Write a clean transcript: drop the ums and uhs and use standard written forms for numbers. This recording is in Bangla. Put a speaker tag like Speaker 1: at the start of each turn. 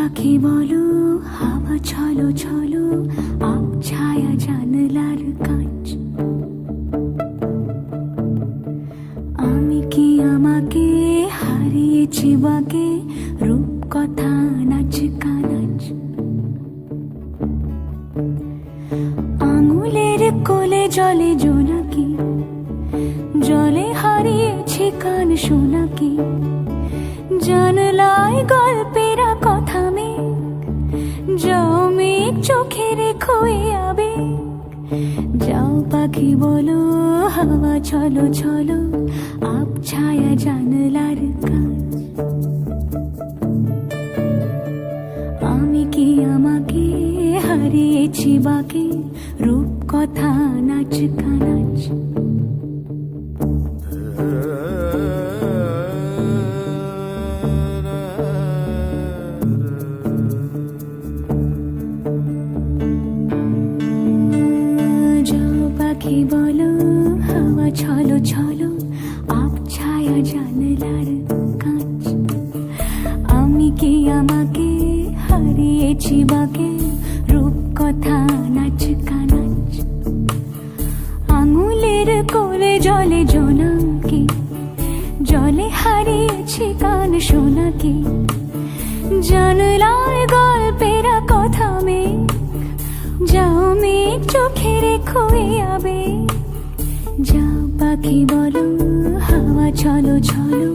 Speaker 1: পাখি বলো, হাওয়া ছলো ছলো, আব ছায়া জানলার কাঁচ। আমি কি আমাকে হারিয়েছি বাকে, রূপ কথা নাচ কানাচ। আঙুলের কোলে জলে জোনাকি, জলে হারিয়েছি কান শোনাকি। জানলায় গল্পেরা কথা মেঘ, যাও মেঘ চোখে রেখো এ আবেগ। যাও পাখি বলো, হাওয়া ছলো ছলো, আব ছায়া জানলার কাঁচ। আমি কি আমাকে হারিয়েছি বাকে, রূপ কথা নাচ কানাচ। পাখি বলো, হাওয়া ছলো ছলো, আব ছায়া জানলার কাঁচ। আমি কি আমাকে হারিয়েছি বাকে, রূপ কথা নাচ কানাচ। আঙুলের কোলে জলে জোনাকি, জলে হারিয়েছি কান শোনাকি। জানলায় গল্পেরা কথা মেঘ, যাও মেঘ চোখে রেখো এ আবেগ। যাও পাখি বলো, হাওয়া ছলো ছলো,